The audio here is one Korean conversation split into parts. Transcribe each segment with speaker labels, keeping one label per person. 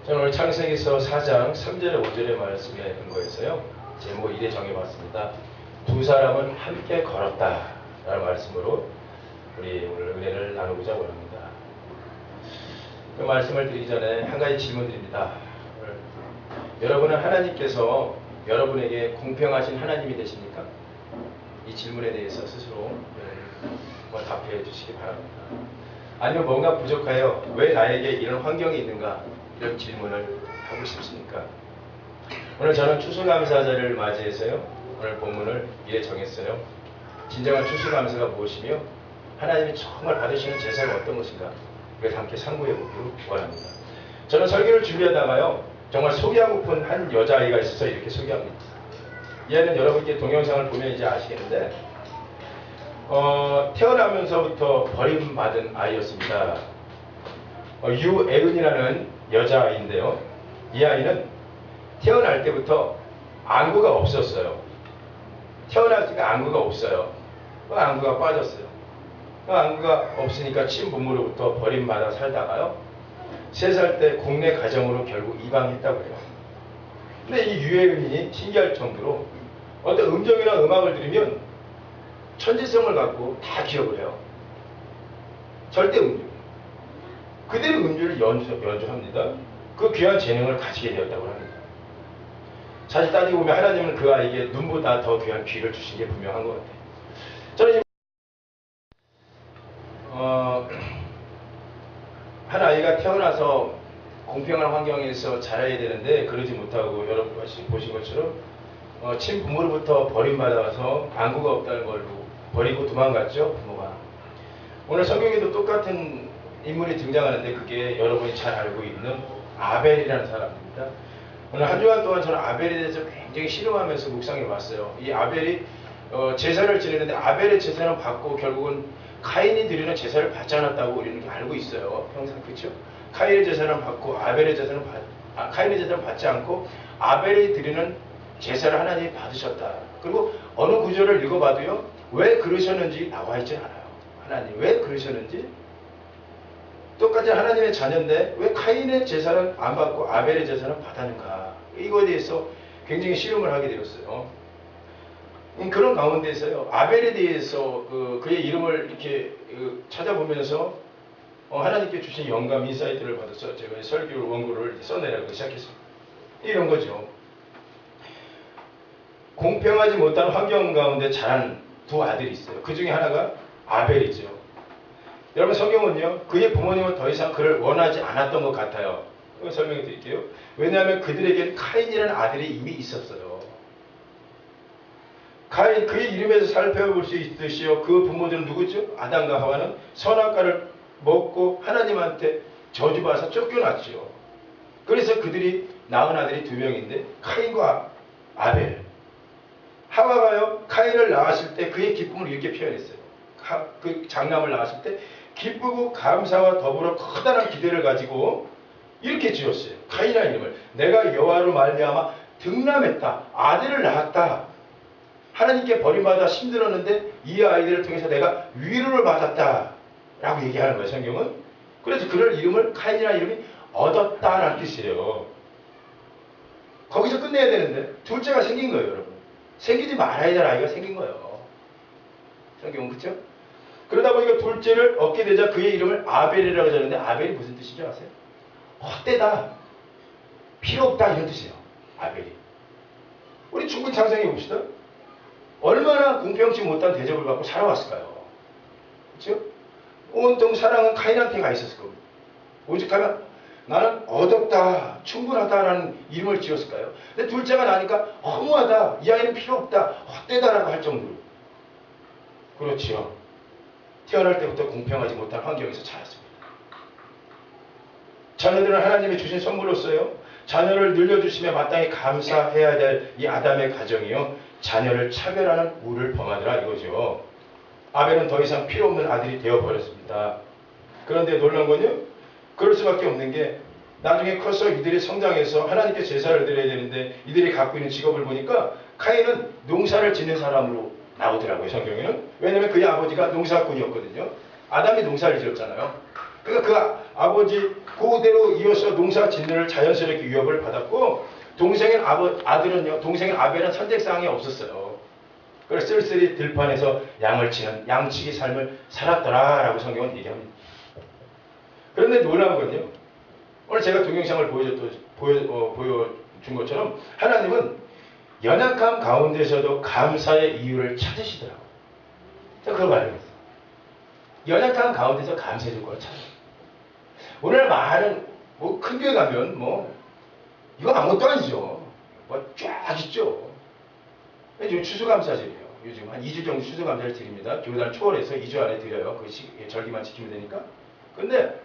Speaker 1: 저는 오늘 창세기서 4장 3절에 5절의 말씀에 근거해서요. 제목 이래 정해봤습니다. 두 사람은 함께 걸었다 라는 말씀으로 우리 오늘 은혜를 나누고자 원합니다. 그 말씀을 드리기 전에 한 가지 질문 드립니다. 여러분은 하나님께서 여러분에게 공평하신 하나님이 되십니까? 이 질문에 대해서 스스로 답해 주시기 바랍니다. 아니면 뭔가 부족하여 왜 나에게 이런 환경이 있는가 이런 질문을 하고 싶습니까? 오늘 저는 추수감사절을 맞이해서요. 오늘 본문을 이래 정했어요. 진정한 추수감사가 무엇이며 하나님이 정말 받으시는 제사가 어떤 것인가 이걸 함께 상고해 보기를 원합니다. 저는 설교를 준비하다가요. 정말 소개하고픈 한 여자아이가 있어서 이렇게 소개합니다. 이 아이는 여러분께 동영상을 보면 이제 아시겠는데 태어나면서부터 버림받은 아이였습니다. 유애은이라는 여자아이인데요. 이 아이는 태어날 때부터 안구가 없었어요. 태어날 때가 안구가 없어요. 안구가 빠졌어요. 안구가 없으니까 친부모로부터 버림받아 살다가요. 3살 때 국내 가정으로 결국 입양했다고 해요. 근데 이 유애은이 신기할 정도로 어떤 음정이나 음악을 들으면 천재성을 갖고 다 기억을 해요. 절대 음주. 그대로 음주를 연주합니다. 그 귀한 재능을 가지게 되었다고 합니다. 사실 따지고 보면 하나님은 그 아이에게 눈보다 더 귀한 귀를 주신 게 분명한 것 같아요. 저는 한 아이가 태어나서 공평한 환경에서 자라야 되는데 그러지 못하고 여러분 보신 것처럼 친부모로부터 버림받아서 안구가 없다는 걸로 버리고 도망갔죠. 부모가. 오늘 성경에도 똑같은 인물이 등장하는데 그게 여러분이 잘 알고 있는 아벨이라는 사람입니다. 오늘 한 주간 동안 저는 아벨에 대해서 굉장히 실험하면서 묵상해 봤어요. 이 아벨이 제사를 지내는데 아벨의 제사는 받고 결국은 카인이 드리는 제사를 받지 않았다고 우리는 알고 있어요. 평생 그렇죠? 카인의 제사는 받고 아벨의 제사는 카인의 제사는 받지 않고 아벨이 드리는 제사를 하나님이 받으셨다. 그리고 어느 구절을 읽어봐도요. 왜 그러셨는지 나와 있지 않아요. 하나님 왜 그러셨는지 똑같이 하나님의 자녀인데 왜 카인의 제사는 안 받고 아벨의 제사는 받았는가 이거에 대해서 굉장히 실험을 하게 되었어요. 그런 가운데서요. 아벨에 대해서 그의 이름을 이렇게 찾아보면서 하나님께 주신 영감 인사이트를 받아서 제가 설교 원고를 써내라고 시작했습니다. 이런 거죠. 공평하지 못한 환경 가운데 자란 두 아들이 있어요. 그 중에 하나가 아벨이죠. 여러분 성경은요. 그의 부모님은 더 이상 그를 원하지 않았던 것 같아요. 설명해 드릴게요. 왜냐하면 그들에겐 카인이라는 아들이 이미 있었어요. 카인 그의 이름에서 살펴볼 수 있듯이요. 그 부모들은 누구죠? 아담과 하와는 선악과를 먹고 하나님한테 저주받아서 쫓겨났죠. 그래서 그들이 낳은 아들이 2명인데 카인과 아벨. 하와가요. 카인을 낳았을 때 그의 기쁨을 이렇게 표현했어요. 그 장남을 낳았을 때 기쁘고 감사와 더불어 커다란 기대를 가지고 이렇게 지었어요. 카인이라는 이름을. 내가 여호와로 말미암아 등남했다. 아들을 낳았다. 하나님께 버림받아 힘들었는데 이 아이들을 통해서 내가 위로를 받았다. 라고 얘기하는 거예요. 성경은. 그래서 그럴 이름을 카인이라는 이름이 얻었다라는 뜻이에요. 거기서 끝내야 되는데 둘째가 생긴 거예요. 여러분. 생기지 말아야 될 아이가 생긴 거예요. 성경은 그렇죠? 그러다 보니까 둘째를 얻게 되자 그의 이름을 아벨이라고 하는데 아벨이 무슨 뜻인지 아세요? 헛되다. 필요 없다 이런 뜻이에요. 아벨이. 우리 충분히 상상해 봅시다. 얼마나 공평치 못한 대접을 받고 살아왔을까요? 그렇죠? 온통 사랑은 카인한테 가 있었을 겁니다. 오직하면 나는 얻었다, 충분하다라는 이름을 지었을까요? 근데 둘째가 나니까 허무하다, 이 아이는 필요 없다, 헛되다라고 할 정도로. 그렇지요. 태어날 때부터 공평하지 못한 환경에서 자랐습니다. 자녀들은 하나님이 주신 선물로서요. 자녀를 늘려주시며 마땅히 감사해야 될 이 아담의 가정이요. 자녀를 차별하는 우를 범하더라 이거죠. 아벨은 더 이상 필요 없는 아들이 되어버렸습니다. 그런데 놀라운 건요. 그럴 수밖에 없는 게 나중에 커서 이들이 성장해서 하나님께 제사를 드려야 되는데 이들이 갖고 있는 직업을 보니까 카인은 농사를 짓는 사람으로 나오더라고요. 성경에는. 왜냐하면 그의 아버지가 농사꾼이었거든요. 아담이 농사를 지었잖아요. 그러니까 아버지 그대로 이어서 농사 짓는 자연스럽게 위협을 받았고 동생인 아들은요, 동생인 아벨은 선택사항이 없었어요. 그래서 쓸쓸히 들판에서 양을 치는 양치기 삶을 살았더라라고 성경은 얘기합니다. 그런데 놀라운 건요, 오늘 제가 동영상을 보여준 것처럼 하나님은 연약함 가운데서도 감사의 이유를 찾으시더라고요. 제가 그걸 말해봤어요. 연약함 가운데서 감사의 조건을 찾아요. 오늘 많은 큰 교회 가면 이거 아무것도 아니죠. 쫙 있죠. 요즘 추수감사절이에요. 요즘 한 2주 정도 추수감사를 드립니다. 교단 초월해서 2주 안에 드려요. 그 절기만 지키면 되니까. 근데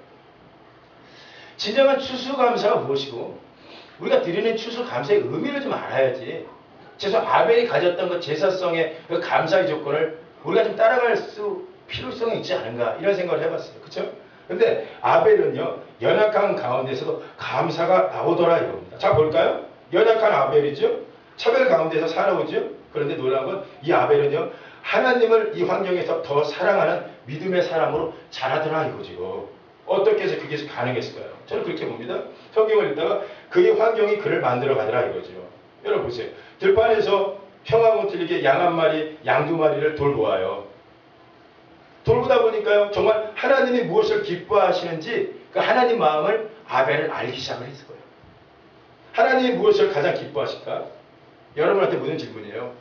Speaker 1: 진정한 추수감사가 무엇이고 우리가 드리는 추수감사의 의미를 좀 알아야지. 제사 아벨이 가졌던 그 제사성의 그 감사의 조건을 우리가 좀 따라갈 필요성이 있지 않은가 이런 생각을 해봤어요. 그렇죠? 근데 아벨은요, 연약한 가운데서도 감사가 나오더라 이겁니다. 자, 볼까요? 연약한 아벨이죠. 차별 가운데서 살아오죠. 그런데 놀라운 건 이 아벨은요, 하나님을 이 환경에서 더 사랑하는 믿음의 사람으로 자라더라 이거죠. 어떻게 해서 그게 가능했을까요? 저는 그렇게 봅니다. 성경을 읽다가 그의 환경이 그를 만들어 가더라 이거죠. 여러분 보세요. 들판에서 평화가 틀리게 양 한 마리, 양 두 마리를 돌고 와요. 돌보다 보니까요, 정말 하나님이 무엇을 기뻐하시는지 그 하나님 마음을 아벨은 알기 시작을 했을 거예요. 하나님이 무엇을 가장 기뻐하실까? 여러분한테 묻는 질문이에요.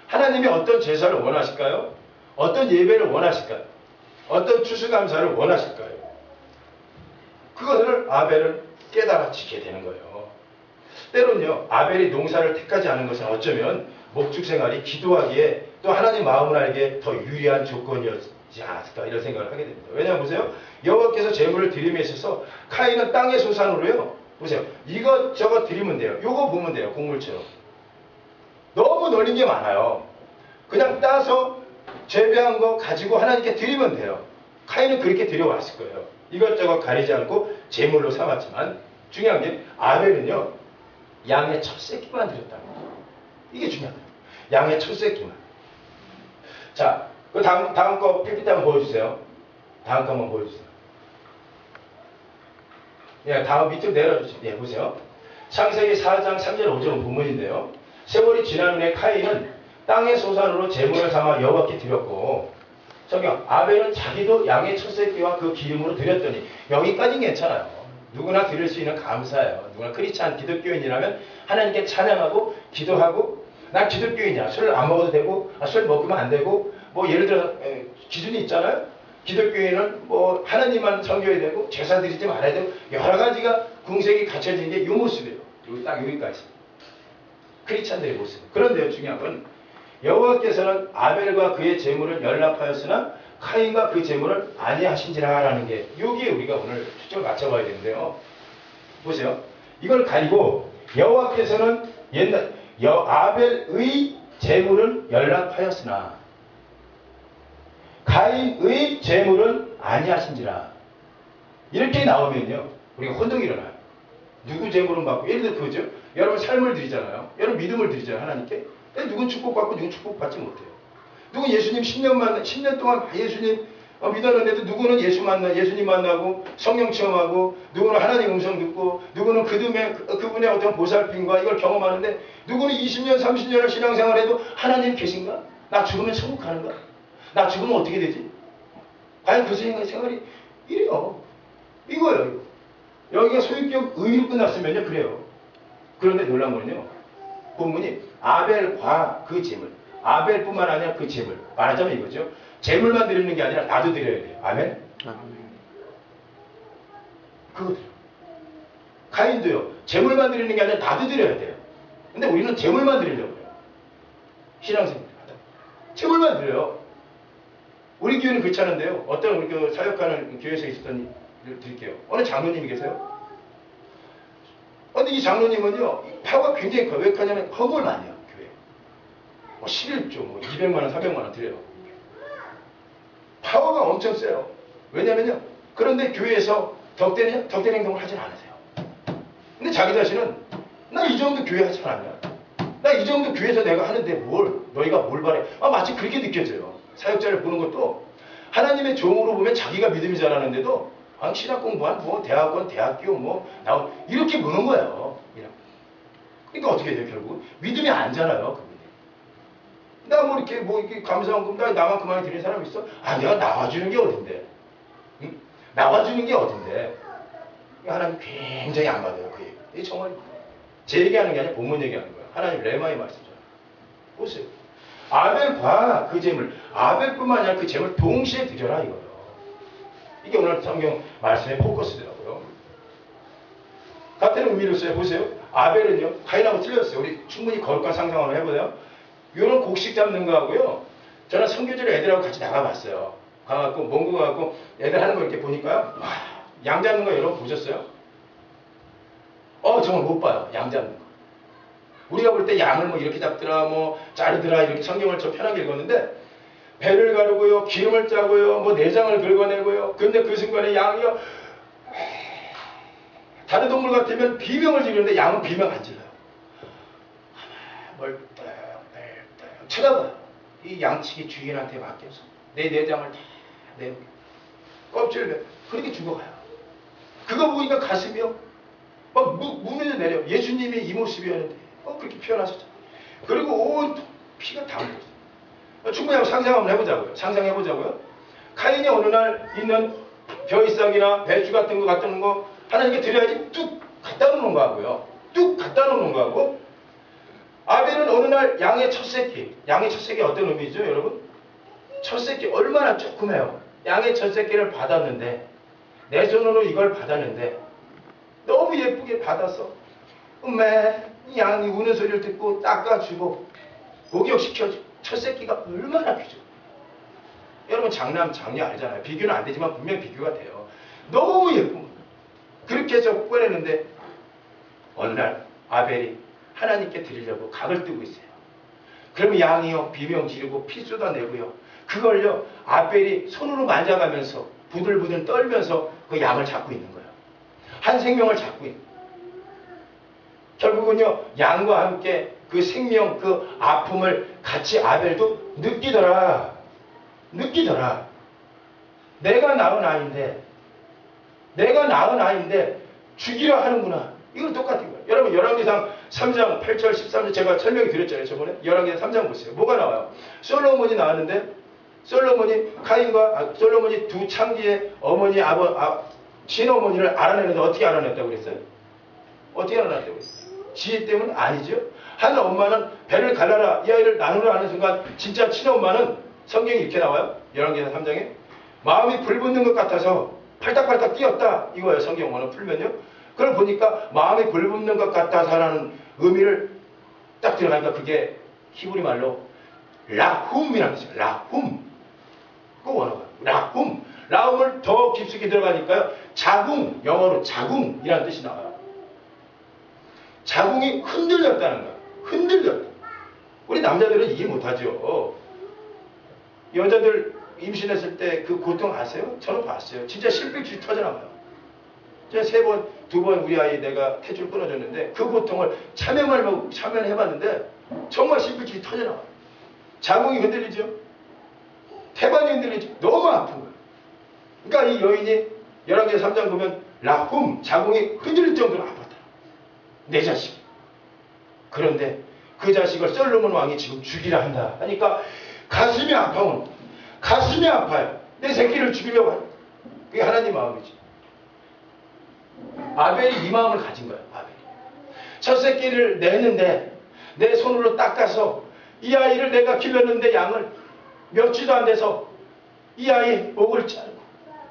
Speaker 1: 하나님이 어떤 제사를 원하실까요? 어떤 예배를 원하실까요? 어떤 추수감사를 원하실까요? 그것을 아벨은 깨달아지게 되는 거예요. 때론요, 아벨이 농사를 택하지 않은 것은 어쩌면 목축 생활이 기도하기에 또 하나님 마음을 알기에 더 유리한 조건이었지 않았을까 이런 생각을 하게 됩니다. 왜냐하면 보세요. 여호와께서 제물을 드림에 있어서 카인은 땅의 소산으로요. 보세요. 이것저것 드리면 돼요. 요거 보면 돼요. 곡물처럼. 너무 널린 게 많아요. 그냥 따서 재배한 거 가지고 하나님께 드리면 돼요. 카인은 그렇게 드려왔을 거예요. 이것저것 가리지 않고 제물로 삼았지만 중요한 게 아벨은요. 양의 첫 새끼만 드렸다는 거예요. 이게 중요하다. 양의 첫 새끼만. 자, 그 다음 거 PPT 한번 보여주세요. 다음 거 한번 보여주세요. 예, 다음 밑으로 내려주세요. 예, 보세요. 창세기 4장 3절 5절은 본문인데요. 세월이 지난 후에 카인은 땅의 소산으로 제물을 삼아 여호와께 드렸고 성경 아벨은 자기도 양의 첫 새끼와 그 기름으로 드렸더니 여기까지는 괜찮아요. 누구나 드릴 수 있는 감사예요. 누구나 크리스찬 기독교인이라면 하나님께 찬양하고 기도하고 난 기독교인이야. 술을 안 먹어도 되고 술 먹으면 안 되고 예를 들어 기준이 있잖아요. 기독교인은 하나님만 섬겨야 되고 제사 드리지 말아야 되고 여러 가지가 궁색이 갖춰진 게 이 모습이에요. 딱 여기까지. 크리스찬들의 모습. 그런데 중요한 건 여호와께서는 아벨과 그의 제물을 연락하였으나 카인과 그 제물을 아니하신지라라는 게 여기에 우리가 오늘 초점을 맞춰봐야 되는데요. 보세요. 이걸 가리고 여호와께서는 아벨의 제물을 연락하였으나 카인의 제물은 아니하신지라 이렇게 나오면요 우리가 혼동이 일어나요. 누구 제물은 받고 예를 들어 그거죠. 여러분 삶을 드리잖아요. 여러분 믿음을 드리잖아요. 하나님께. 누군 축복받고 누군 축복받지 못해요. 누군 예수님 10년 동안 예수님 믿었는데도 누구는 예수님 만나고 성령 체험하고 누구는 하나님 음성 듣고 누구는 그분의 어떤 보살핌과 이걸 경험하는데 누구는 20년 30년을 신앙생활해도 하나님 계신가? 나 죽으면 천국 가는가? 나 죽으면 어떻게 되지? 과연 그 생활이 이래요. 이거예요. 여기가 소유격 의미로 끝났으면요 그래요. 그런데 놀란 거는요. 본문이 아벨과 그 제물 아벨뿐만 아니라 그 제물 말하자면 이거죠. 제물만 드리는 게 아니라 나도 드려야 돼요. 아멘? 그거 드려. 카인도요. 제물만 드리는 게 아니라 나도 드려야 돼요. 근데 우리는 제물만 드리려고 해요. 신앙생활마다. 제물만 드려요. 우리 교회는 그렇지 않은데요. 어떤 우리 그 사역하는 교회에서 있었던 일을 드릴게요. 어느 장로님이 계세요. 근데 이 장로님은요. 파워가 굉장히 커요. 왜 그러냐면 헌금을 많이 해요. 교회에. 11조, 200만 원, 300만 원 드려요. 파워가 엄청 세요. 왜냐면요. 그런데 교회에서 덕된 행동을 하진 않으세요. 근데 자기 자신은 나 이 정도 교회 하지 않았냐. 나 이 정도 교회에서 내가 하는데 너희가 뭘 바래. 마치 그렇게 느껴져요. 사역자를 보는 것도 하나님의 종으로 보면 자기가 믿음이 자라는데도 아, 신학 공부한 뭐 대학원, 대학교 뭐 나온 이렇게 무는 거예요. 그러니까 어떻게 돼요 결국? 믿음이 안 자라요 그분이. 나 뭐 이렇게 뭐 이렇게 감사원금 나 나만큼 많이 드리는 사람 있어? 아 내가 나와주는 게 어딘데? 응? 나와주는 게 어딘데? 하나님 굉장히 안 받아요 그 얘기. 이 정말 제 얘기하는 게 아니라 본문 얘기하는 거예요. 하나님 레마의 말씀이잖아요. 보세요. 아벨과 그 재물, 아벨뿐만 아니라 그 재물 동시에 드려라 이거예요. 이게 오늘 성경 말씀의 포커스더라고요. 같은 의미로서요. 보세요. 아벨은요. 가인하고 틀렸어요. 우리 충분히 거룩한 상상 한번 해보세요. 이런 곡식 잡는 거하고요. 저는 선교지를 애들하고 같이 나가봤어요. 가갖고 몽고 가갖고 애들 하는 거 이렇게 보니까요. 와, 양 잡는 거 여러분 보셨어요? 정말 못 봐요. 양 잡는 거. 우리가 볼 때 양을 뭐 이렇게 잡더라, 뭐 자르더라 이렇게 성경을 좀 편하게 읽었는데 배를 가르고요, 기름을 짜고요, 뭐 내장을 긁어내고요. 근데 그 순간에 양이요. 다른 동물 같으면 비명을 지르는데 양은 비명 안 질러요. 뭘 쳐다봐요. 이 양치기 주인한테 맡겨서 내 내장을 다 내놓게 껍질을 그렇게 죽어가요. 그거 보니까 가슴이요 막 무면서 내려. 예수님이 이 모습이었는데 그렇게 표현하셨죠. 그리고 온 피가 다 묻었어요. 충분히 상상 한번 해보자고요. 상상해보자고요. 카인이 어느 날 있는 벼이싹이나 배추 같은 거 같은 거 하나님께 드려야지 뚝 갖다 놓는 거하고요. 뚝 갖다 놓는 거하고 아벨은 어느 날 양의 첫 새끼. 양의 첫 새끼 어떤 의미죠 여러분? 첫 새끼 얼마나 조그매요. 양의 첫 새끼를 받았는데 내 손으로 이걸 받았는데 너무 예쁘게 받아서 이 양이 우는 소리를 듣고 닦아주고 목욕시켜주고 첫 새끼가 얼마나 귀죠. 여러분 장남 장녀 알잖아요. 비교는 안 되지만 분명 비교가 돼요. 너무 예쁜 거예요. 그렇게 해서 꺼내는데 어느 날 아벨이 하나님께 드리려고 각을 뜨고 있어요. 그러면 양이요 비명 지르고 피 쏟아내고요. 그걸요 아벨이 손으로 만져가면서 부들부들 떨면서 그 양을 잡고 있는 거예요. 한 생명을 잡고 있는 거예요. 결국은요 양과 함께 그 생명 그 아픔을 같이 아벨도 느끼더라. 내가 낳은 아이인데 죽이려 하는구나. 이건 똑같은 거예요. 여러분 열왕기상 3장 8절 13절 제가 설명이 드렸잖아요. 저번에 열왕기상 3장 보세요. 뭐가 나와요? 솔로몬이 나왔는데 솔로몬이 솔로몬이 두 창기의 어머니 친어머니를 알아내는데 어떻게 알아냈다고 그랬어요? 어떻게 알아냈다고 그랬어요? 지혜 때문 아니죠. 한 엄마는 배를 갈라라 이 아이를 나누라 하는 순간 진짜 친엄마는 성경이 이렇게 나와요. 열왕기상 3장에 마음이 불붙는 것 같아서 팔딱팔딱 뛰었다 이거예요. 성경 원어 풀면요. 그걸 보니까 마음이 불붙는 것 같아서라는 의미를 딱 들어가니까 그게 히브리 말로 라훔이라는 뜻이에요. 라훔. 그 원어가 라훔. 라움을 더 깊숙이 들어가니까요. 자궁, 영어로 자궁이라는 뜻이 나와요. 자궁이 흔들렸다는 거예요. 흔들렸다. 우리 남자들은 이해 못하죠. 여자들 임신했을 때 그 고통 아세요? 저는 봤어요. 진짜 실백줄이 터져나와요. 제가 3번, 2번 우리 아이 내가 탯줄 끊어줬는데 그 고통을 참여해봤는데 정말 실백줄이 터져나와요. 자궁이 흔들리죠? 태반이 흔들리죠? 너무 아픈 거예요. 그러니까 이 여인이 열왕기상 3장 보면 라훔, 자궁이 흔들릴 정도로 아팠다. 내 자식. 그런데 그 자식을 솔로몬 왕이 지금 죽이라 한다 하니까 가슴이 아파요. 가슴이 아파요. 내 새끼를 죽이려고 하는. 그게 하나님 마음이지. 아벨이 이 마음을 가진 거예요. 아벨이. 첫 새끼를 내는데 내 손으로 닦아서 이 아이를 내가 길렀는데 양을 며칠도 안 돼서 이 아이 목을 자르고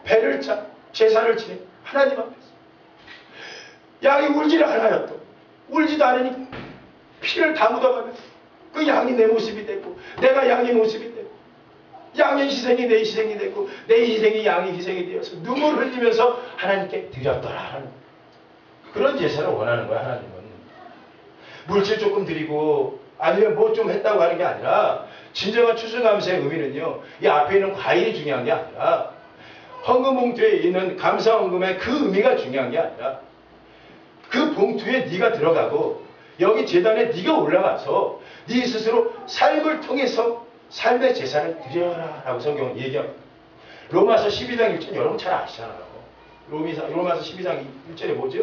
Speaker 1: 배를 자르고 제사를 지내 하나님 앞에서 양이 울지를 않아요. 또 울지도 않으니까 피를 다 묻어가면서 그 양이 내 모습이 되고 내가 양의 모습이 되고 양의 희생이 내 희생이 되고 내 희생이 양의 희생이 되어서 눈물을 흘리면서 하나님께 드렸더라 하는 그런 제사를 원하는 거야. 하나님은 물질 조금 드리고 아니면 뭐 좀 했다고 하는 게 아니라 진정한 추수감사의 의미는요 이 앞에 있는 과일이 중요한 게 아니라 헌금 봉투에 있는 감사 헌금의 그 의미가 중요한 게 아니라 그 봉투에 네가 들어가고 여기 제단에 네가 올라가서 네 스스로 삶을 통해서 삶의 제사를 드려라 라고 성경은 얘기합니다. 로마서 12장 1절 여러분 잘 아시잖아요. 로마서 12장 1절에 뭐죠?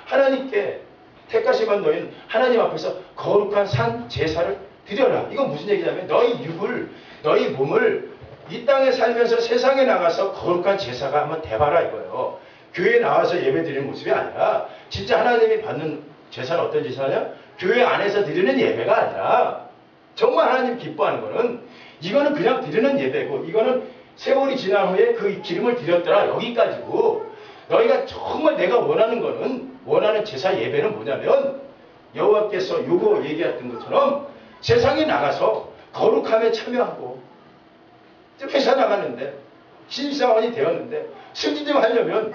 Speaker 1: 하나님께 택하시면 너희는 하나님 앞에서 거룩한 산 제사를 드려라. 이건 무슨 얘기냐면 너희 육을, 너희 몸을 이 땅에 살면서 세상에 나가서 거룩한 제사가 한번 돼봐라 이거예요. 교회에 나와서 예배 드리는 모습이 아니라 진짜 하나님이 받는 제사는 어떤 제사냐? 교회 안에서 드리는 예배가 아니라 정말 하나님 기뻐하는 거는 이거는 그냥 드리는 예배고 이거는 세월이 지난 후에 그 기름을 드렸더라 여기까지고 너희가 정말 내가 원하는 거는 원하는 제사 예배는 뭐냐면 여호와께서 요거 얘기했던 것처럼 세상에 나가서 거룩함에 참여하고 회사 나갔는데 신입사원이 되었는데 승진 좀 하려면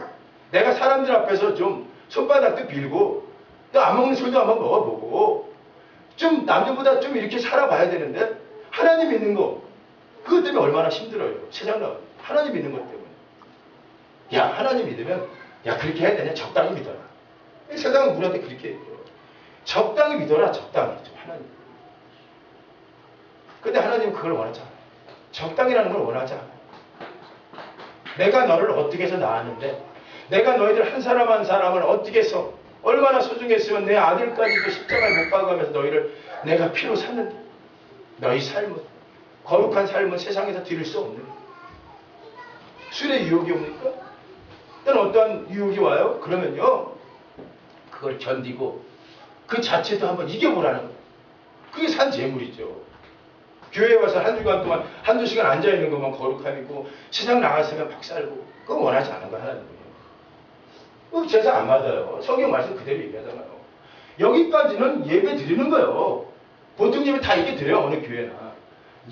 Speaker 1: 내가 사람들 앞에서 좀 손바닥도 빌고 또 안 먹는 술도 한번 먹어보고 좀 남들보다 좀 이렇게 살아봐야 되는데 하나님 믿는 거 그것 때문에 얼마나 힘들어요. 세상 나가 하나님 믿는 것 때문에. 야 하나님 믿으면 야 그렇게 해야 되냐? 적당히 믿어라. 세상은 우리한테 그렇게 해요. 적당히 믿어라. 적당히 좀 하나님. 근데 하나님은 그걸 원하지 않아요. 적당이라는 걸 원하지 않아요. 내가 너를 어떻게 해서 낳았는데 내가 너희들 한 사람 한 사람을 어떻게 해서 얼마나 소중했으면 내 아들까지도 십자가에 못 박아가면서 너희를 내가 피로 샀는데 너희 삶은 거룩한 삶은 세상에서 드릴 수 없는 술의 유혹이 옵니까? 또는 어떠한 유혹이 와요? 그러면요 그걸 견디고 그 자체도 한번 이겨보라는 거예요. 그게 산 재물이죠. 교회에 와서 한 주간 동안 한두 시간 앉아있는 것만 거룩함이고 세상 나갔으면 박살고 그건 원하지 않은 거 하나님이에요. 제사 안 받아요. 성경 말씀 그대로 얘기하잖아요. 여기까지는 예배 드리는 거예요. 보통 예배 다 이렇게 드려요. 어느 교회나.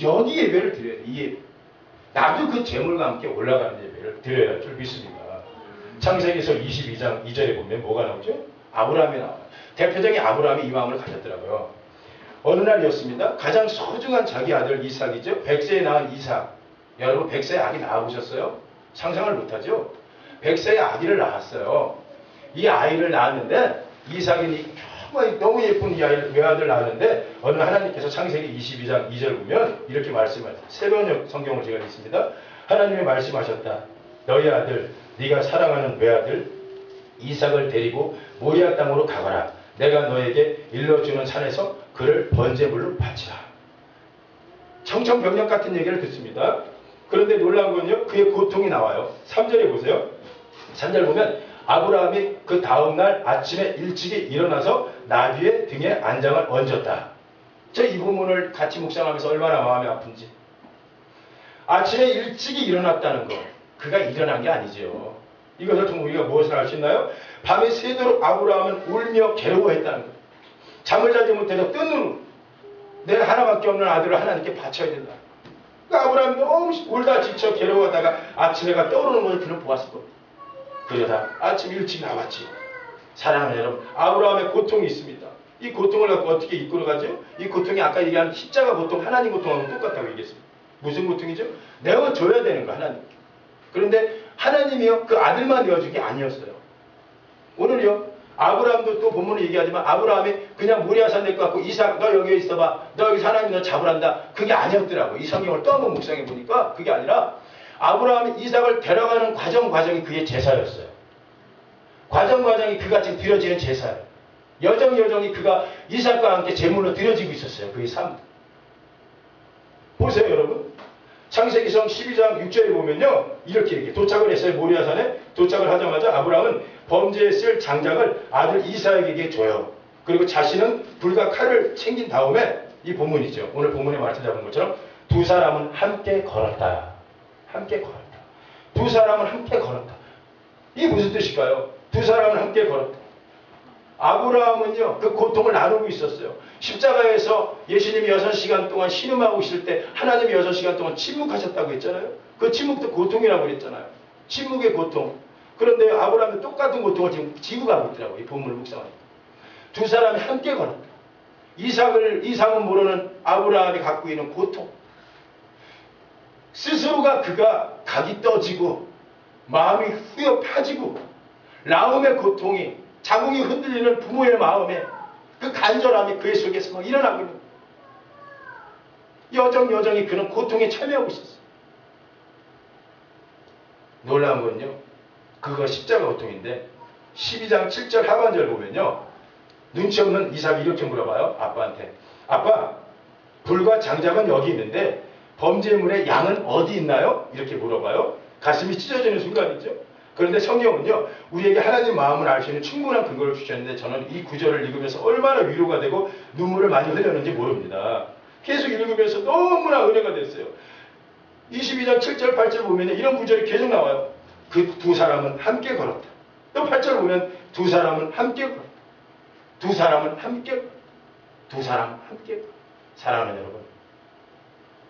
Speaker 1: 여기 예배를 드려야 돼. 이 예배. 나도 그 재물과 함께 올라가는 예배를 드려야 할 줄 믿습니다. 창세기서 22장 2절에 보면 뭐가 나오죠? 아브라함이 나와요. 대표적인 아브라함이 이 마음을 가졌더라고요. 어느 날이었습니다. 가장 소중한 자기 아들 이삭이죠. 100세에 낳은 이삭. 여러분 100세에 아기 낳아보셨어요? 상상을 못하죠? 100세에 아기를 낳았어요. 이 아이를 낳았는데 이삭이 정말 너무 예쁜 이 아이를 외아들 낳았는데 어느 하나님께서 창세기 22장 2절 보면 이렇게 말씀하셨어요. 새로운 성경을 제가 읽습니다. 하나님이 말씀하셨다. 너희 아들 네가 사랑하는 외아들 이삭을 데리고 모리아 땅으로 가거라. 내가 너에게 일러주는 산에서 그를 번제물로 바치라. 청천벽력 같은 얘기를 듣습니다. 그런데 놀라운 건요. 그의 고통이 나와요. 3절에 보세요. 3절 보면 아브라함이 그 다음날 아침에 일찍이 일어나서 나귀의 등에 안장을 얹었다. 저 이 부분을 같이 묵상하면서 얼마나 마음이 아픈지. 아침에 일찍이 일어났다는 거. 그가 일어난 게 아니죠. 이것을 통해 우리가 무엇을 알 수 있나요? 밤이 새도록 아브라함은 울며 괴로워했다는 거. 잠을 자지 못해서 뜬 눈으로 내가 하나밖에 없는 아들을 하나님께 바쳐야 된다. 그러니까 아브라함이 너무 울다 지쳐 괴로워하다가 아침에가 떠오르는 것을 그는 보았을 겁니다. 그러다 아침 일찍 나왔지. 사랑하는 여러분, 아브라함의 고통이 있습니다. 이 고통을 갖고 어떻게 이끌어가죠? 이 고통이 아까 얘기한 십자가 고통, 하나님 고통하고 똑같다고 얘기했습니다. 무슨 고통이죠? 내어줘야 되는 거 하나님. 그런데 하나님이요 그 아들만 내어준 게 아니었어요. 오늘요 아브라함도 또 본문에 얘기하지만 아브라함이 그냥 모리아산 될 것 같고 이삭 너 여기 있어봐. 너 여기서 하나님이 너 잡으란다. 그게 아니었더라고. 이 성경을 또 한번 묵상해 보니까 그게 아니라 아브라함이 이삭을 데려가는 과정이 그의 제사였어요. 과정이 그가 지금 드려지는 제사예요. 여정이 그가 이삭과 함께 제물로 드려지고 있었어요. 그의 삶. 보세요 여러분. 창세기성 12장 6절에 보면요. 이렇게 도착을 했어요. 모리아산에 도착을 하자마자 아브라함은 범죄에 쓸 장작을 아들 이삭에게 줘요. 그리고 자신은 불과 칼을 챙긴 다음에 이 본문이죠. 오늘 본문에 말씀 잡은 것처럼 두 사람은 함께 걸었다. 함께 걸었다. 두 사람은 함께 걸었다. 이게 무슨 뜻일까요? 두 사람은 함께 걸었다. 아브라함은요 그 고통을 나누고 있었어요. 십자가에서 예수님이 6시간 동안 신음하고 있을 때 하나님이 6시간 동안 침묵하셨다고 했잖아요. 그 침묵도 고통이라고 그랬잖아요. 침묵의 고통. 그런데 아브라함은 똑같은 고통을 지금 지고 가고 있더라고요. 이 본문을 묵상하니까. 두 사람이 함께 걸었다. 이삭은 모르는 아브라함이 갖고 있는 고통. 스스로가 그가 각이 떠지고 마음이 후여 파지고 라움의 고통이 자궁이 흔들리는 부모의 마음에 그 간절함이 그의 속에서 막 일어나고 있는 여정이 그는 고통에 참여하고 있었어요. 놀라운 건요. 그거 십자가 고통인데 12장 7절 하반절 보면요. 눈치 없는 이삭이 이렇게 물어봐요. 아빠한테. 아빠, 불과 장작은 여기 있는데 범죄물의 양은 어디 있나요? 이렇게 물어봐요. 가슴이 찢어지는 순간이죠. 그런데 성경은요. 우리에게 하나님 마음을 알 수 있는 충분한 근거를 주셨는데 저는 이 구절을 읽으면서 얼마나 위로가 되고 눈물을 많이 흘렸는지 모릅니다. 계속 읽으면서 너무나 은혜가 됐어요. 22장 7절 8절 보면 이런 구절이 계속 나와요. 그 두 사람은 함께 걸었다. 또 8절 보면 두 사람은 함께 걸었다. 두 사람은 함께 걸었다. 두 사람은 함께 걸었다. 사랑하는 여러분,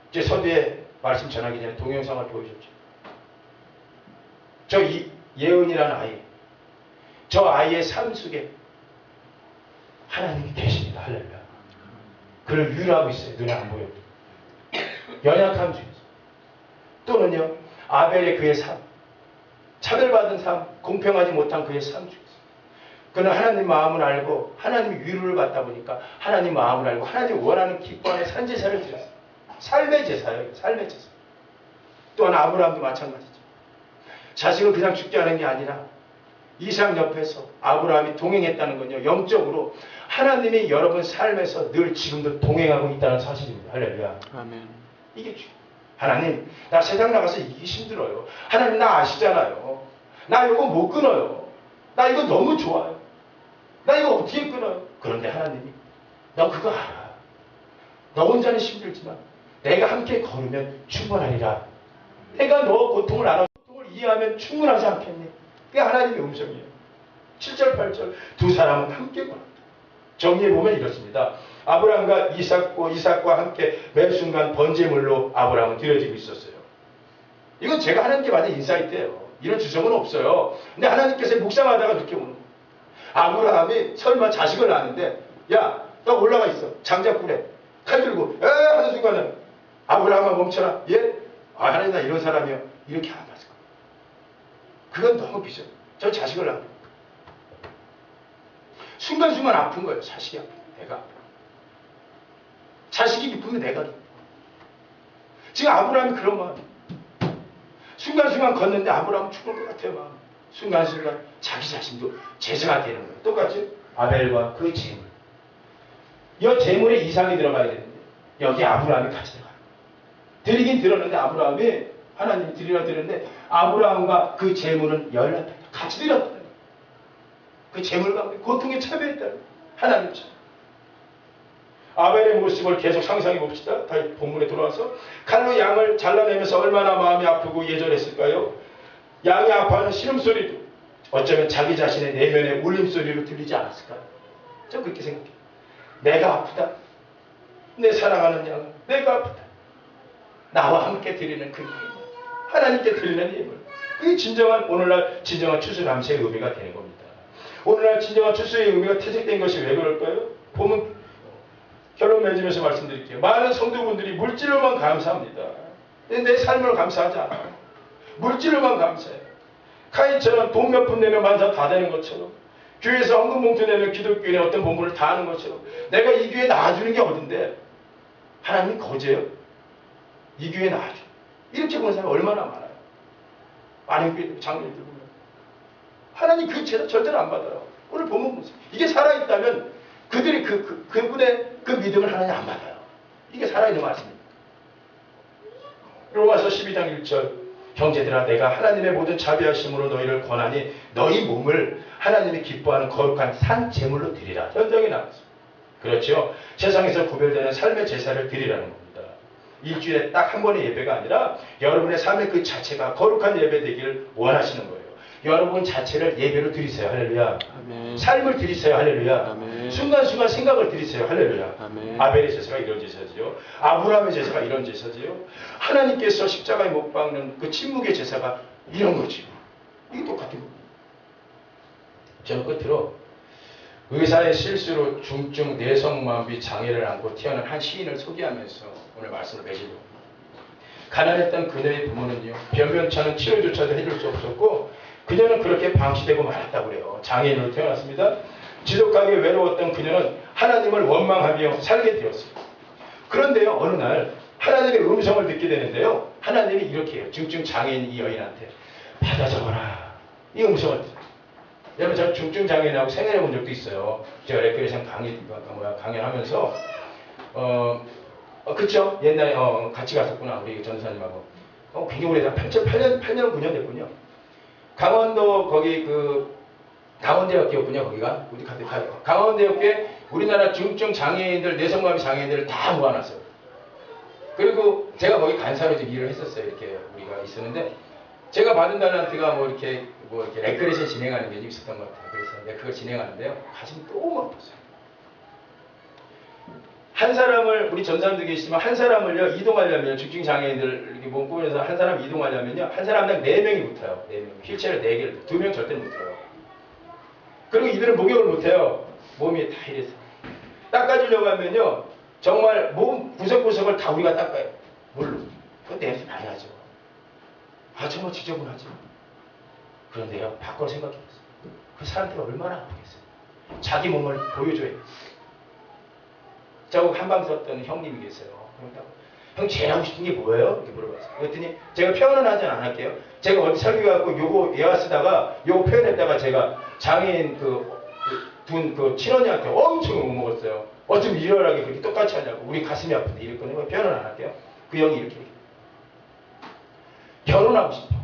Speaker 1: 이제 서두에 말씀 전하기 전에 동영상을 보여줬죠. 저 예은이라는 아이, 저 아이의 삶 속에 하나님이 계십니다. 할렐루야. 그를 유일하고 있어요. 눈에 안 보여도. 연약함 중에서. 또는요, 아벨의 그의 삶, 차별받은 삶, 공평하지 못한 그의 삶 중에서. 그는 하나님 마음을 알고 하나님 위로를 받다 보니까 하나님 마음을 알고 하나님 원하는 기뻐하는 산제사를 드렸어요. 삶의 제사예요. 삶의 제사. 또한 아브라함도 마찬가지죠. 자식을 그냥 죽게 하는 게 아니라 이삭 옆에서 아브라함이 동행했다는 건요. 영적으로 하나님이 여러분 삶에서 늘 지금도 동행하고 있다는 사실입니다. 할렐루야.
Speaker 2: 아멘.
Speaker 1: 이게 하나님, 나 세상 나가서 이기 힘들어요. 하나님 나 아시잖아요. 나 이거 못 끊어요. 나 이거 너무 좋아요. 나 이거 어떻게 끊어요? 그런데 하나님이 너 그거 알아. 너 혼자는 힘들지만 내가 함께 걸으면 충분하리라. 내가 너 고통을 알아. 고통을 이해하면 충분하지 않겠니? 그게 하나님의 음성이에요. 7절 8절 두 사람은 함께 걸었다. 정리해보면 이렇습니다. 아브라함과 이삭과 함께 매 순간 번제물로 아브라함은 드려지고 있었어요. 이건 제가 하는 게 완전 인사이트예요. 이런 주성은 없어요. 근데 하나님께서 묵상하다가 그렇게 오는 거예요. 아브라함이 설마 자식을 낳았는데 야, 너 올라가 있어. 장작불에 칼 들고 에 하는 순간에 아브라함아 멈춰라. 예? 아, 하나님 나 이런 사람이야. 이렇게 안 봤을 거예요. 그건 너무 비전. 저 자식을 낳는 거예요. 순간순간 아픈 거예요. 자식이 아픈 거예요. 내가 아픈 거예요. 자식이 기쁘면 내가 기뻐. 지금 아브라함이 그런 마음이에요. 순간순간 걷는데 아브라함은 죽을 것 같아요. 마음. 순간순간 자기 자신도 제사가 되는 거예요. 똑같이 아벨과 그 재물. 이 재물에 이삭이 들어가야 되는데 여기 아브라함이 같이 들어가요. 드리긴 들었는데 아브라함이 하나님이 드리라 드렸는데 아브라함과 그 재물은 연락했다. 같이 드렸다는 거예요. 그 재물 가운데 고통에 참여했다는 거예요. 하나님처럼. 아벨의 모습을 계속 상상해 봅시다. 다시 본문에 들어와서 칼로 양을 잘라내면서 얼마나 마음이 아프고 예절했을까요? 양이 아파하는 신음소리도 어쩌면 자기 자신의 내면의 울림소리로 들리지 않았을까요? 저 그렇게 생각해요. 내가 아프다. 내 사랑하는 양은 내가 아프다. 나와 함께 드리는 그 예물. 하나님께 드리는 예물. 그게 진정한 오늘날 진정한 추수감사의 의미가 되는 겁니다. 오늘날 진정한 추수의 의미가 퇴색된 것이 왜 그럴까요? 보면 결론 맺으면서 말씀드릴게요. 많은 성도분들이 물질로만 감사합니다. 내 삶을 감사하지 않아요. 물질로만 감사해요. 카인처럼 돈 몇 푼 내면 만사 다 되는 것처럼 교회에서 헌금 봉투 내면 기독교인의 어떤 본분을 다 하는 것처럼 내가 이 교회에 나와주는 게 어딘데 하나님이 거제요? 이 교회에 나와줘. 이렇게 보는 사람이 얼마나 많아요. 많은 교회 장로님들 보면 하나님 그 제사 절대로 안 받아요. 오늘 보면 보세요. 이게 살아있다면 그들이 그분의 그 믿음을 하나님 안 받아요. 이게 살아있는 말씀입니다. 로마서 12장 1절 형제들아 내가 하나님의 모든 자비하심으로 너희를 권하니 너희 몸을 하나님이 기뻐하는 거룩한 산 제물로 드리라. 현장에 나왔습니다. 그렇죠. 세상에서 구별되는 삶의 제사를 드리라는 겁니다. 일주일에 딱 한 번의 예배가 아니라 여러분의 삶의 그 자체가 거룩한 예배 되기를 원하시는 거예요. 여러분 자체를 예배로 드리세요. 할렐루야.
Speaker 2: 아멘.
Speaker 1: 삶을 드리세요. 할렐루야.
Speaker 2: 아멘.
Speaker 1: 순간순간 생각을 드리세요. 할렐루야.
Speaker 2: 아멘.
Speaker 1: 아벨의 제사가 이런 제사지요. 아브라함의 제사가 이런 제사지요. 하나님께서 십자가에 못 박는 그 침묵의 제사가 이런 거지요. 이게 똑같은 겁니다. 저는 끝으로 의사의 실수로 중증 내성마비 장애를 안고 태어난 한 시인을 소개하면서 오늘 말씀을 맺으려고 합니다. 가난했던 그녀의 부모는요. 변변찮은 치료조차도 해줄 수 없었고 그녀는 그렇게 방치되고 말았다고 그래요. 장애인으로 태어났습니다. 지독하게 외로웠던 그녀는 하나님을 원망하며 살게 되었습니다. 그런데요. 어느 날 하나님의 음성을 듣게 되는데요. 하나님이 이렇게 해요. 중증 장애인 이 여인한테 받아 적어라. 이 음성을 들어요. 여러분, 저는 중증 장애인하고 생활해 본 적도 있어요. 제가 레크레이션 강연하면서 그쵸? 옛날에 같이 갔었구나, 우리 전사님하고. 굉장히 오래된 8년 9년 됐군요. 강원도 거기 강원대학교였군요. 거기가 우리 강원대학교에 우리나라 중증 장애인들, 내성마비 장애인들을 다 모아놨어요. 그리고 제가 거기 간사로 좀 일을 했었어요. 이렇게 우리가 있었는데, 제가 받은 달란트가 뭐 이렇게 레크레이션 진행하는 게 좀 있었던 것 같아요. 그래서 내가 그걸 진행하는데요, 가슴이 너무 아팠어요. 한 사람을, 우리 전사님도 계시지만, 한 사람을요 이동하려면, 중증 장애인들 이렇게 몸 꾸면서 한 사람 이동하려면요, 한 사람당 4명이 못 타요. 4명. 휠체어를 4개를, 2명 절대 못 타요. 그리고 이들은 목욕을 못 해요. 몸이 다 이래서. 닦아주려고 하면요, 정말 몸 구석구석을 다 우리가 닦아요. 물로. 그건 냄새 많이 나죠. 정말 지저분하죠. 그런데요, 바꿔 생각해보세요. 그 사람들이 얼마나 아프겠어요. 자기 몸을 보여줘야 돼요. 저하고 한방 썼던 형님이 계세요. 형 제일 하고 싶은 게 뭐예요? 이렇게 물어봤어요. 그랬더니 제가 표현은 하진 않을게요. 제가 어디 설교 갖고 요거 예화 쓰다가 요거 표현했다가 제가 장애인 둔 친언니한테 엄청 욕먹었어요. 어쩜 리얼하게 그렇게 똑같이 하냐고. 우리 가슴이 아픈데 이랬거든요. 표현은 안 할게요. 그 형이 이렇게 얘기해요. 결혼하고 싶어.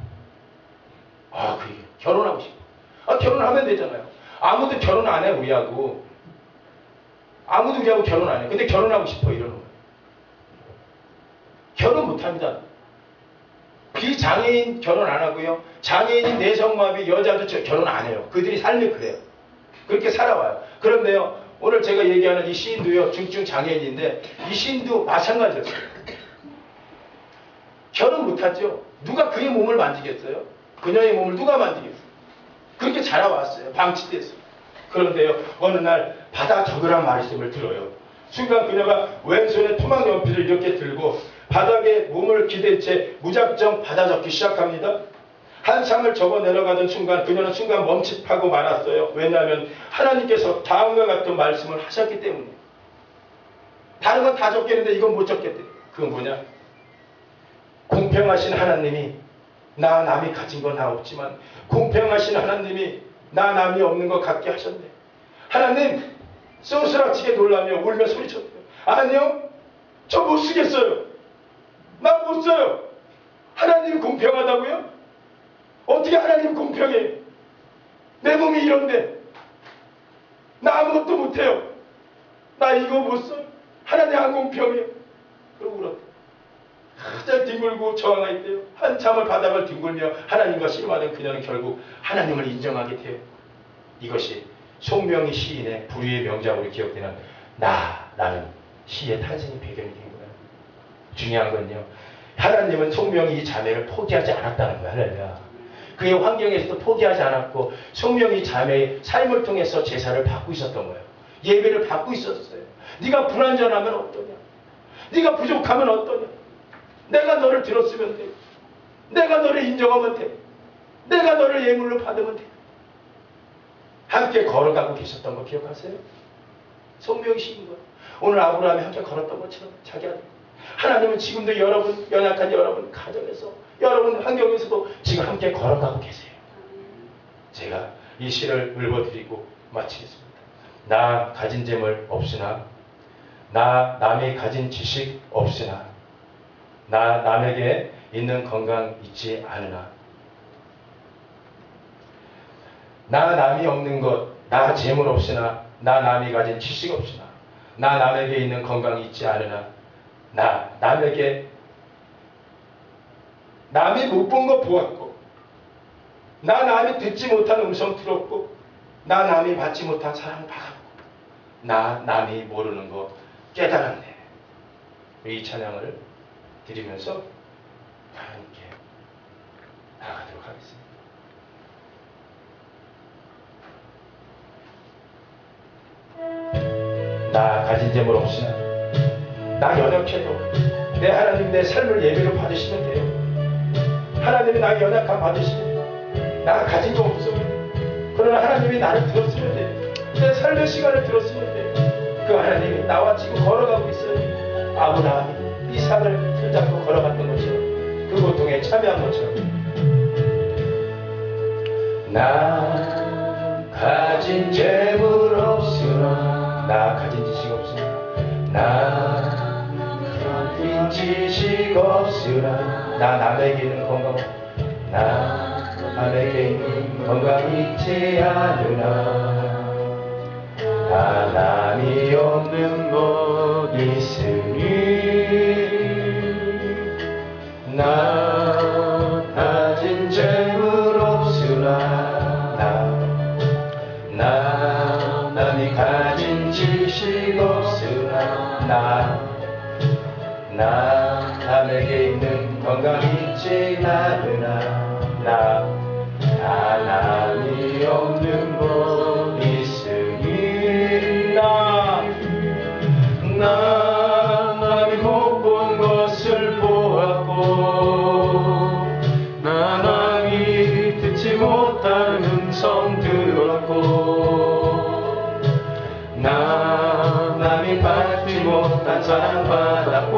Speaker 1: 그 얘기. 결혼하고 싶어. 결혼하면 되잖아요. 아무도 결혼 안 해, 우리하고. 아무도 우리하고 결혼 안 해. 근데 결혼하고 싶어, 이러는 거예요. 결혼 못 합니다. 비장애인 결혼 안 하고요. 장애인인 내성마비 여자도 결혼 안 해요. 그들이 삶이 그래요. 그렇게 살아와요. 그런데요, 오늘 제가 얘기하는 이 시인도요, 중증 장애인인데, 이 시인도 마찬가지였어요. 결혼 못 하죠. 누가 그의 몸을 만지겠어요? 그녀의 몸을 누가 만지겠어요? 그렇게 자라왔어요. 방치돼서. 그런데요, 어느 날 받아 적으란 말씀을 들어요. 순간 그녀가 왼손에 토막 연필을 이렇게 들고 바닥에 몸을 기댄 채 무작정 받아 적기 시작합니다. 한참을 적어 내려가던 순간 그녀는 순간 멈칫하고 말았어요. 왜냐하면 하나님께서 다음과 같은 말씀을 하셨기 때문에. 다른 건 다 적겠는데 이건 못 적겠대. 그건 뭐냐? 공평하신 하나님이 나 남이 가진 건 나 없지만 공평하신 하나님이 나 남이 없는 것 같게 하셨네. 하나님 쏘스라치게 놀라며 울며 소리쳤대요. 아니요, 저 못 쓰겠어요. 나 못 써요. 하나님이 공평하다고요? 어떻게 하나님 공평해? 내 몸이 이런데 나 아무것도 못해요. 나 이거 못 써요. 하나님 안 공평해요. 그러고 울었대요. 한참 뒹굴고 저항했대요. 한참을 바닥을 뒹굴며 하나님과 씨름하던 그녀는 결국 하나님을 인정하게 돼요. 이것이 송명희 시인의 불후의 명작으로 기억되는 나라는 시의 탄생의 배경이 된 거예요. 중요한 건요, 하나님은 송명희 이 자매를 포기하지 않았다는 거예요. 할렐루야. 그의 환경에서도 포기하지 않았고 송명희 자매의 삶을 통해서 제사를 받고 있었던 거예요. 예배를 받고 있었어요. 네가 불완전하면 어떠냐? 네가 부족하면 어떠냐? 내가 너를 들었으면 돼. 내가 너를 인정하면 돼. 내가 너를 예물로 받으면 돼. 함께 걸어가고 계셨던 거 기억하세요? 송명희 시인 거예요. 오늘 아브라함이 함께 걸었던 것처럼 자기 아들. 하나님은 지금도 여러분, 연약한 여러분 가정에서, 여러분 환경에서도 지금 함께 걸어가고 계세요. 제가 이 시를 읽어드리고 마치겠습니다. 나 가진 재물 없으나, 나 남이 가진 지식 없으나, 나 남에게 있는 건강 있지 않으나, 나 남이 없는 것, 나 재물 없으나, 나 남이 가진 지식 없으나, 나 남에게 있는 건강 있지 않으나, 나 남에게 남이 못 본 거 보았고, 나 남이 듣지 못한 음성 들었고, 나 남이 받지 못한 사랑 받았고, 나 남이 모르는 거 깨달았네. 이 찬양을 드리면서 하나님께 나가도록 하겠습니다. 나 가진 재물 없으나, 나 연약해도 내 하나님 내 삶을 예배로 받으시면 돼요. 하나님이 나의 연약함 받으시면 돼요. 나 가진 거 없어. 그러나 하나님이 나를 들었으면 돼요. 내 삶의 시간을 들었으면 돼요. 그 하나님이 나와 지금 걸어가고 있어요. 아브라함이 이삭을 손잡고 걸어갔던 것처럼, 그 고통에 참여한 것처럼, 나 가진 재물 없으나 나 가진 지식 없으나 나 가진 지식 없으나 나 남에게 있는 건강 나 남에게 있는 건강 있지 않으나 나 남이 없는 것 있으니 나 가진 재물 없으나 나 남이 가진 지식 없으나 나 남에게 있는 건강 있지 않으나 나 남이 없는 것 있으니 나 남이 못 본 것을 보았고 나 남이 듣지 못한 음성 들었고 나 남이 받지 못한 사랑 받았고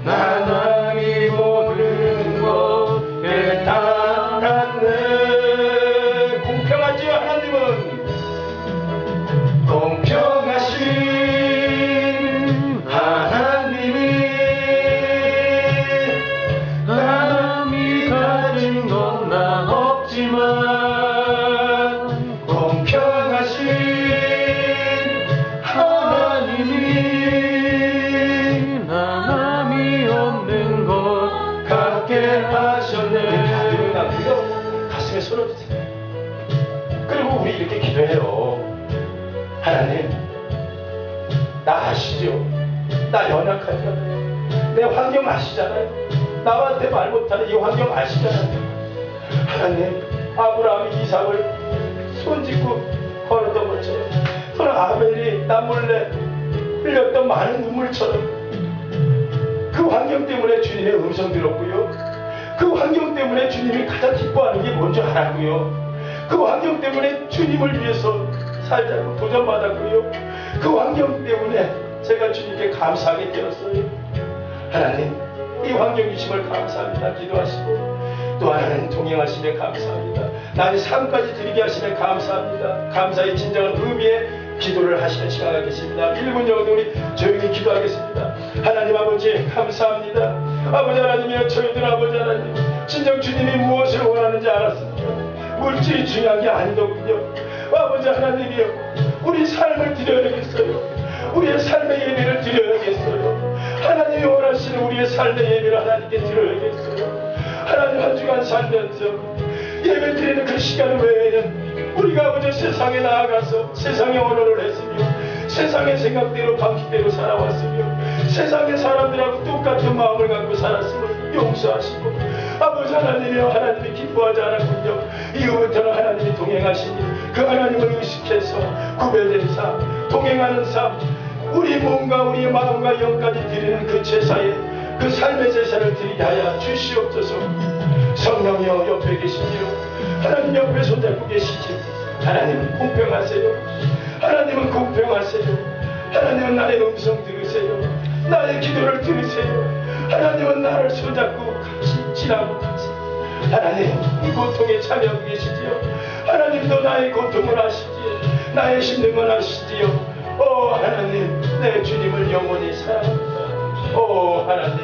Speaker 1: 나 남이 모르는 것 깨달았네. 공평하지요 하나님은 공평하신 하나님이 남이 가진 건 나 없지만 공평하신 하나님이 남이 없는 것 갖게 하셨네. 다들 남기고 가슴에 손을 드세요. 그리고 우리 이렇게 기도해요. 하나님 나 아시죠? 나 연약하잖아요. 내 환경 아시잖아요. 나한테 말 못하는 이 환경 아시잖아요. 하나님 아브라함이 이삭을 손짓고 걸었던 것처럼 또는 아벨이 나 몰래 흘렸던 많은 눈물처럼 그 환경 때문에 주님의 음성 들었고요. 그 환경 때문에 주님이 가장 기뻐하는 게 뭔지 알았고요. 그 환경 때문에 주님을 위해서 살자고 도전받았고요. 그 환경 때문에 제가 주님께 감사하게 되었어요. 하나님 이 환경 주심을 감사합니다. 기도하시고 또 하나님 동행하시며 감사합니다. 나의 삶까지 드리게 하시며 감사합니다. 감사의 진정한 의미의 기도를 하시는 시간 갖겠습니다. 1분 정도 우리 조용히 기도하겠습니다. 하나님 아버지 감사합니다. 아버지 하나님이여 저희들 아버지 하나님 진정 주님이 무엇을 원하는지 알았습니다. 물질이 중요한 게 아니더군요. 아버지 하나님이여 우리 삶을 드려야겠어요. 우리의 삶의 예배를 드려야겠어요. 하나님이 원하시는 우리의 삶의 예배를 하나님께 드려야겠어요. 하나님 한 주간 살면서 예배 드리는 그 시간 외에는 우리가 아버지 세상에 나아가서 세상의 언어를 했으며 세상의 생각대로 방식대로 살아왔으며 세상의 사람들하고 똑같은 마음을 갖고 살았음을 용서하시고 아버지 하나님이여 하나님이 기뻐하지 않았군요. 이후부터는 하나님이 동행하시니 그 하나님을 의식해서 구별된 삶 동행하는 삶 우리 몸과 우리 마음과 영까지 드리는 그 제사에 그 삶의 제사를 드리게 하여 주시옵소서. 성령이여 옆에 계시지요. 하나님 옆에 손잡고 계시지. 하나님은 공평하세요. 하나님은 공평하세요. 하나님은 나의 음성 들으세요. 나의 기도를 들으세요. 하나님은 나를 손잡고 같이 지나고 가세요. 하나님 이 고통에 참여하고 계시지요. 하나님도 나의 고통을 아시지요. 나의 힘든 걸 아시지요. 오 하나님 내 주님을 영원히 사랑합니다. 오 하나님